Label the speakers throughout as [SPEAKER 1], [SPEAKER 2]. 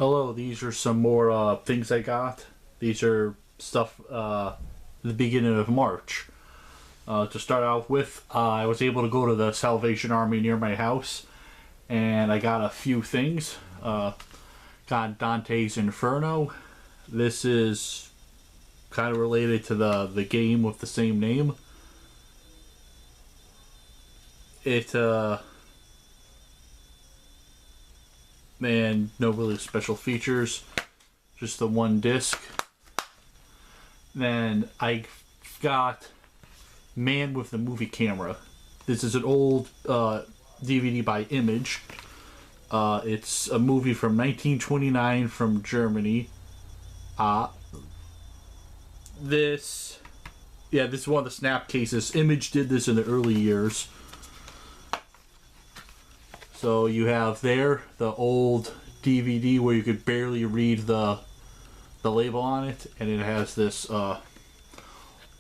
[SPEAKER 1] Hello, these are some more things I got. These are stuff the beginning of March. To start out with, I was able to go to the Salvation Army near my house, and I got a few things. Got Dante's Inferno. This is kind of related to the game with the same name. And no really special features, just the one disc. Then I got Man with the Movie Camera. This is an old DVD by Image. It's a movie from 1929 from Germany. This is one of the snap cases. Image did this in the early years. So you have there the old DVD where you could barely read the label on it, and it has this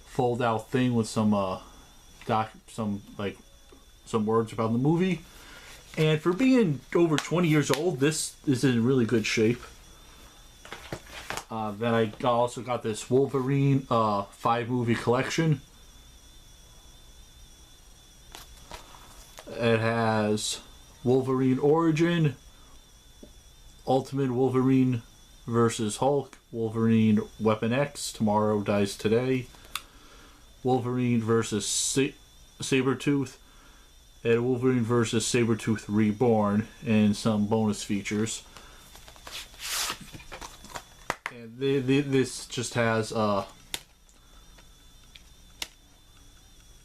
[SPEAKER 1] fold out thing with some words about the movie. And for being over 20 years old, this is in really good shape. Then I also got this Wolverine 5-movie collection. It has Wolverine Origin, Ultimate Wolverine vs. Hulk, Wolverine Weapon X, Tomorrow Dies Today, Wolverine vs. Sabretooth, and Wolverine vs. Sabretooth Reborn, and some bonus features. And this just has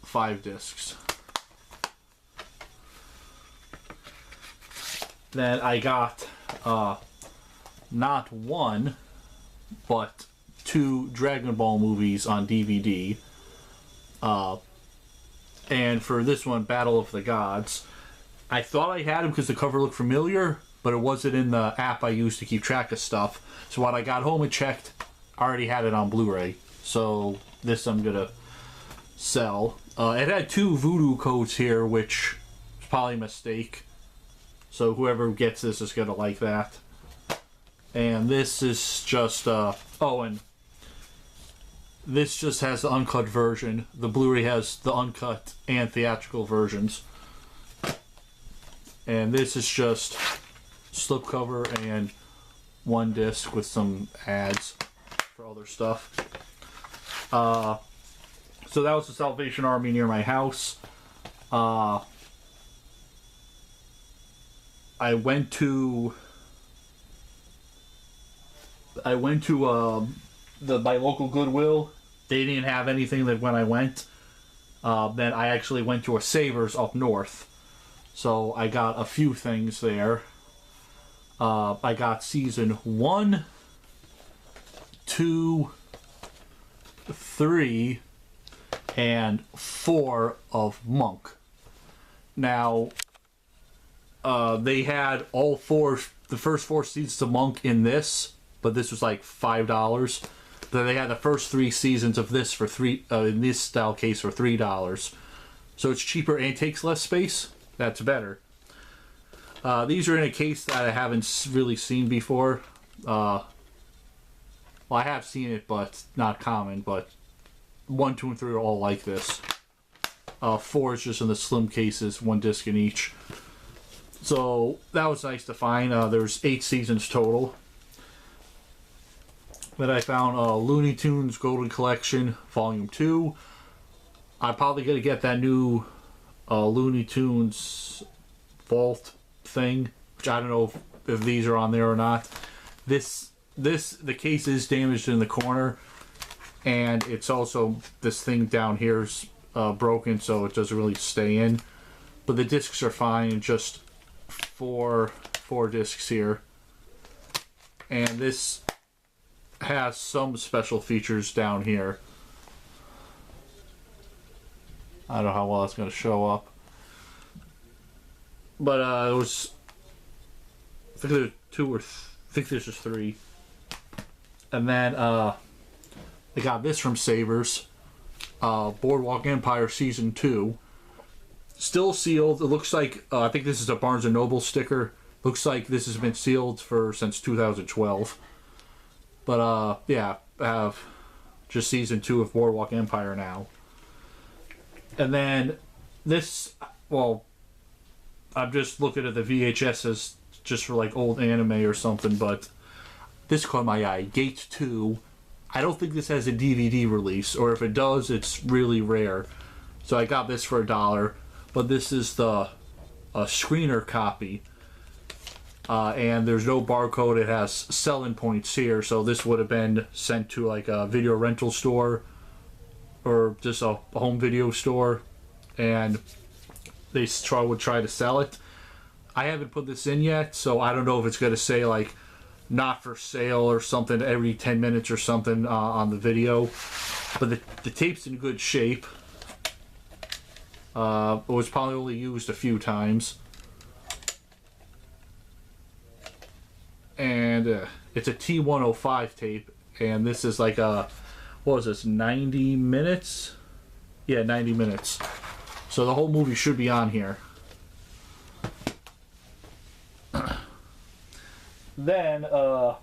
[SPEAKER 1] 5 discs. Then I got not one, but 2 Dragon Ball movies on DVD. And for this one, Battle of the Gods, I thought I had them because the cover looked familiar, but it wasn't in the app I used to keep track of stuff. So when I got home and checked, I already had it on Blu-ray. So this I'm going to sell. It had 2 voodoo codes here, which is probably a mistake. So whoever gets this is going to like that. And this is just, and this just has the uncut version. The Blu-ray has the uncut and theatrical versions. And this is just slipcover and 1 disc with some ads for other stuff. So that was the Salvation Army near my house. I went to my local Goodwill. They didn't have anything that when I went. Then I actually went to a Savers up north. So I got a few things there. I got season 1, 2, 3, and 4 of Monk. Now, they had all 4, the first 4 seasons of Monk in this, but this was like $5. Then they had the first 3 seasons of this for in this style case for $3. So it's cheaper and takes less space. That's better. These are in a case that I haven't really seen before. Well, I have seen it, but not common. But 1, 2, and 3 are all like this. 4 is just in the slim cases, 1 disc in each. So that was nice to find. There's 8 seasons total. Then I found Looney Tunes Golden Collection Volume 2. I'm probably going to get that new Looney Tunes Vault thing, which I don't know if these are on there or not. The case is damaged in the corner, and it's also, this thing down here is broken, so it doesn't really stay in. But the discs are fine, just 4 discs here. And this has some special features down here. I don't know how well it's going to show up. But it was, I think there's 2 or I think there's just 3. And then I got this from Savers. Boardwalk Empire Season 2. Still sealed. It looks like, I think this is a Barnes & Noble sticker. Looks like this has been sealed since 2012. But yeah, I have just season 2 of Boardwalk Empire now. And then this, well, I'm just looking at the VHSs just for like old anime or something, but this caught my eye. Gate 2. I don't think this has a DVD release, or if it does, it's really rare. So I got this for $1, but this is the screener copy. And there's no barcode. It has selling points here, so this would have been sent to like a video rental store or just a home video store, and they would try to sell it. I haven't put this in yet, so I don't know if it's going to say like not for sale or something every 10 minutes or something on the video. But the tape's in good shape. It was probably only used a few times. And it's a T105 tape, and this is like a, what was this, 90 minutes? Yeah, 90 minutes. So the whole movie should be on here. Then, well,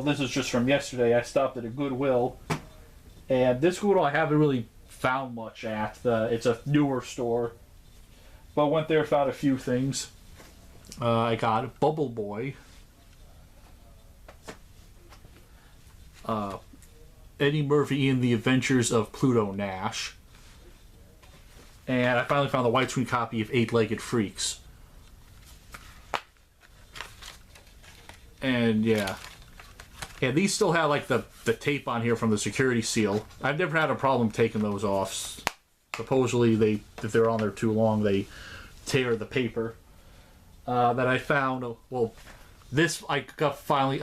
[SPEAKER 1] this is just from yesterday. I stopped at a Goodwill, and this Goodwill I haven't really found much at. It's a newer store, but went there, found a few things. I got Bubble Boy. Eddie Murphy in the Adventures of Pluto Nash. And I finally found the widescreen copy of Eight-Legged Freaks. And yeah. And these still have like the tape on here from the security seal. I've never had a problem taking those off. Supposedly if they're on there too long, they tear the paper. That I found, well, this I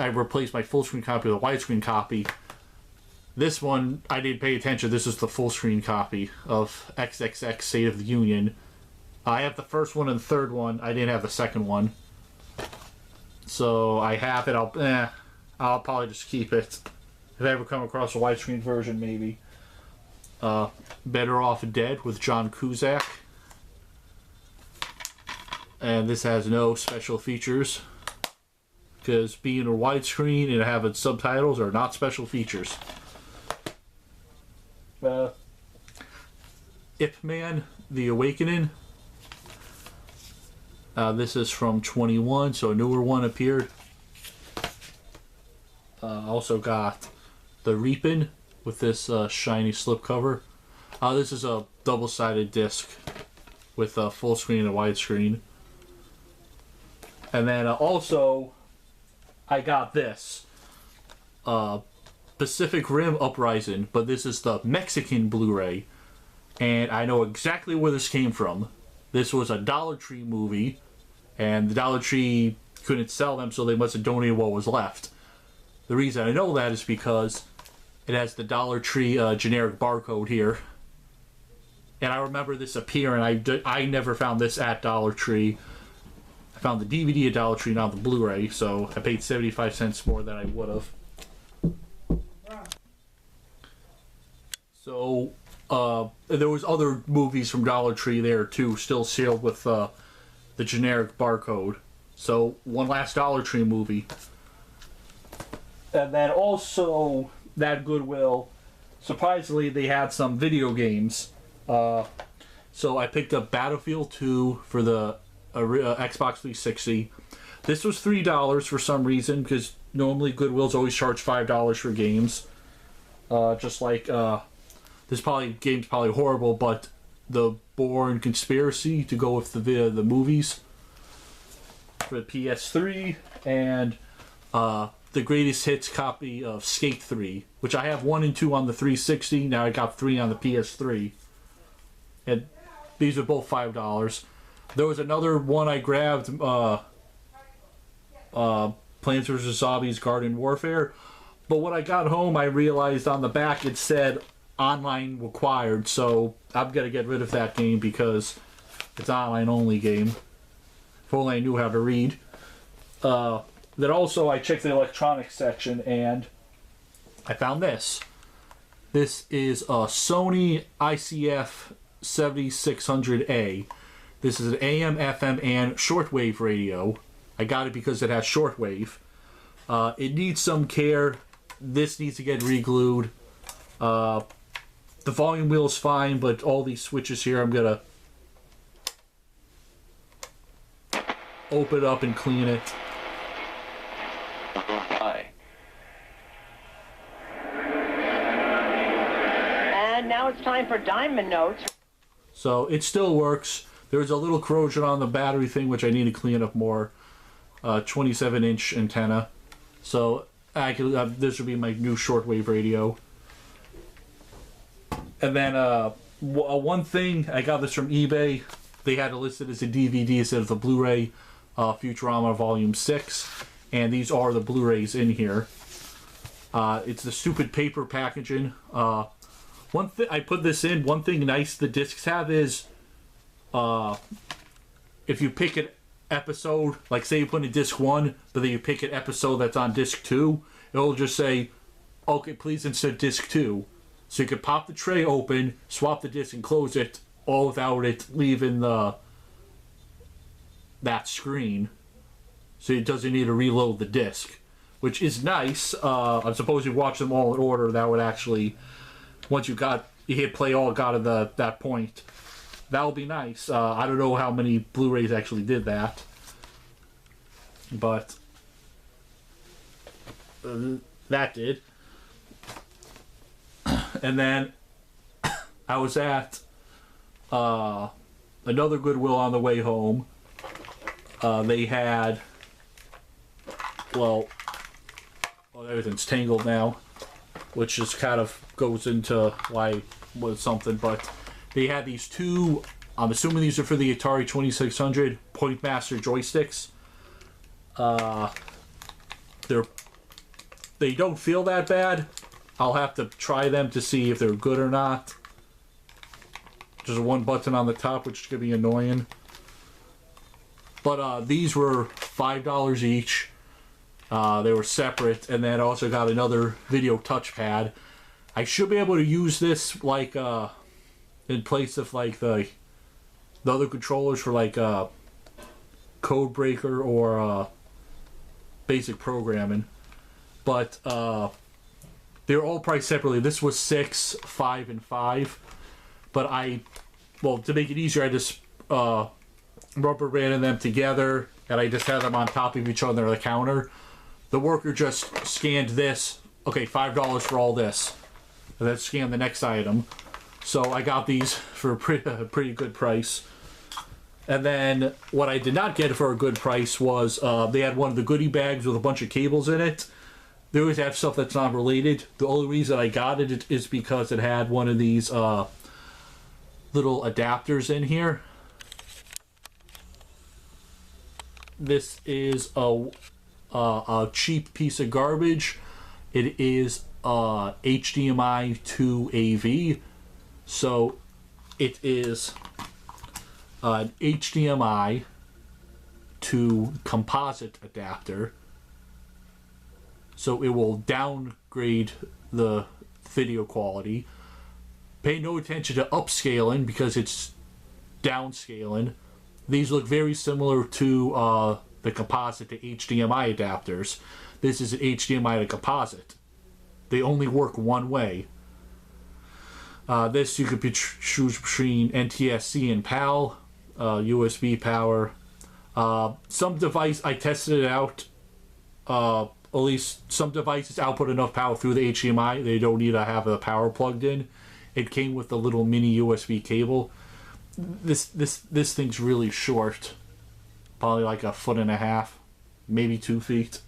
[SPEAKER 1] replaced my full screen copy with a widescreen copy. This one I didn't pay attention. This is the full screen copy of XXX State of the Union. I have the first one and the third one. I didn't have the second one, so I have it. I'll probably just keep it if I ever come across a widescreen version. Maybe. Better Off Dead with John Cusack, and this has no special features. Because being a widescreen and having subtitles are not special features. Ip Man, The Awakening. This is from 21, so a newer one appeared. Also got The Reapin' with this shiny slipcover. This is a double-sided disc with a full screen and widescreen. And then also I got this Pacific Rim Uprising, but this is the Mexican Blu-ray, and I know exactly where this came from. This was a Dollar Tree movie, and the Dollar Tree couldn't sell them, so they must have donated what was left. The reason I know that is because it has the Dollar Tree generic barcode here, and I remember this appearing. I never found this at Dollar Tree. I found the DVD at Dollar Tree, not the Blu-ray, so I paid 75 cents more than I would have. So, there was other movies from Dollar Tree there too, still sealed with the generic barcode. So, one last Dollar Tree movie. And then also, that Goodwill, surprisingly, they had some video games. So I picked up Battlefield 2 for the Xbox 360. This was $3 for some reason, because normally Goodwill's always charge $5 for games. Just like, this game's probably horrible, but the Bourne Conspiracy to go with the movies for the PS3, and the greatest hits copy of Skate 3, which I have 1 and 2 on the 360. Now I got 3 on the PS3, and these are both $5. There was another one I grabbed, Plants vs. Zombies Garden Warfare, but when I got home I realized on the back it said online required, so I'm gonna get rid of that game because it's an online only game. If only I knew how to read. Then also I checked the electronics section and I found this. This is a Sony ICF 7600A. This is an AM, FM, and shortwave radio. I got it because it has shortwave. It needs some care. This needs to get re-glued. The volume wheel is fine, but all these switches here, I'm gonna open it up and clean it.
[SPEAKER 2] Hi. And now it's time for Diamond Notes.
[SPEAKER 1] So it still works. There's a little corrosion on the battery thing, which I need to clean up more. 27-inch antenna. So this would be my new shortwave radio. And then one thing, I got this from eBay. They had it listed as a DVD instead of the Blu-ray, Futurama Volume 6. And these are the Blu-rays in here. It's the stupid paper packaging. One thing I put this in. One thing nice the discs have is, if you pick an episode, like say you put in disc 1, but then you pick an episode that's on disc 2, it'll just say, "Okay, please insert disc 2." So you could pop the tray open, swap the disc, and close it, all without it leaving that screen. So it doesn't need to reload the disc, which is nice. I suppose you watch them all in order. That would actually, once you hit play all, got to that point, that would be nice. I don't know how many Blu-rays actually did that, but that did. And then I was at another Goodwill on the way home. They had, well, everything's tangled now, which just kind of goes into why it was something, but they had these two, I'm assuming these are for the Atari 2600 Point Master joysticks. They don't feel that bad. I'll have to try them to see if they're good or not. Just one button on the top, which could be annoying. But these were $5 each. They were separate, and then I also got another video touchpad. I should be able to use this like in place of like the other controllers for like Code Breaker or basic programming. But they were all priced separately. This was $6, $5, and $5. But to make it easier, I just rubber banded them together, and I just had them on top of each other on the counter. The worker just scanned this. Okay, $5 for all this, and then scanned the next item. So I got these for a pretty good price. And then what I did not get for a good price was they had one of the goodie bags with a bunch of cables in it. They always have stuff that's not related. The only reason I got it is because it had one of these little adapters in here. This is a cheap piece of garbage. It is HDMI to AV. So it is an HDMI to composite adapter. So it will downgrade the video quality. Pay no attention to upscaling because it's downscaling. These look very similar to the composite to HDMI adapters. This is an HDMI to composite. They only work one way. This you could choose between NTSC and PAL, USB power. Some device, I tested it out. At least some devices output enough power through the HDMI. They don't need to have the power plugged in. It came with the little mini USB cable. This thing's really short. Probably like 1.5 feet, maybe 2 feet.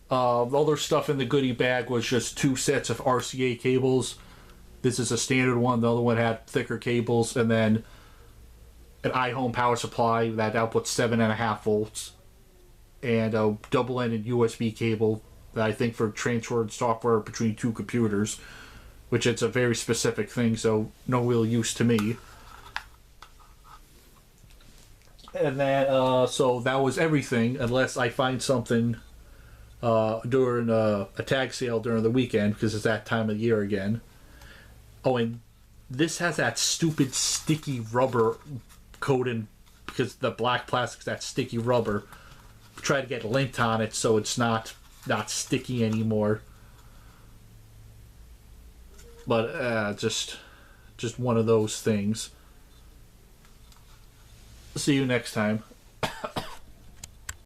[SPEAKER 1] The other stuff in the goodie bag was just 2 sets of RCA cables. This is a standard one. The other one had thicker cables, and then an iHome power supply that outputs 7.5 volts, and a double-ended USB cable that I think for transferring software between 2 computers, which it's a very specific thing, so no real use to me. And then, so that was everything, unless I find something during a tag sale during the weekend, because it's that time of year again. Oh, and this has that stupid sticky rubber coating because the black plastic's that sticky rubber. Try to get lint on it so it's not sticky anymore. But just one of those things. See you next time.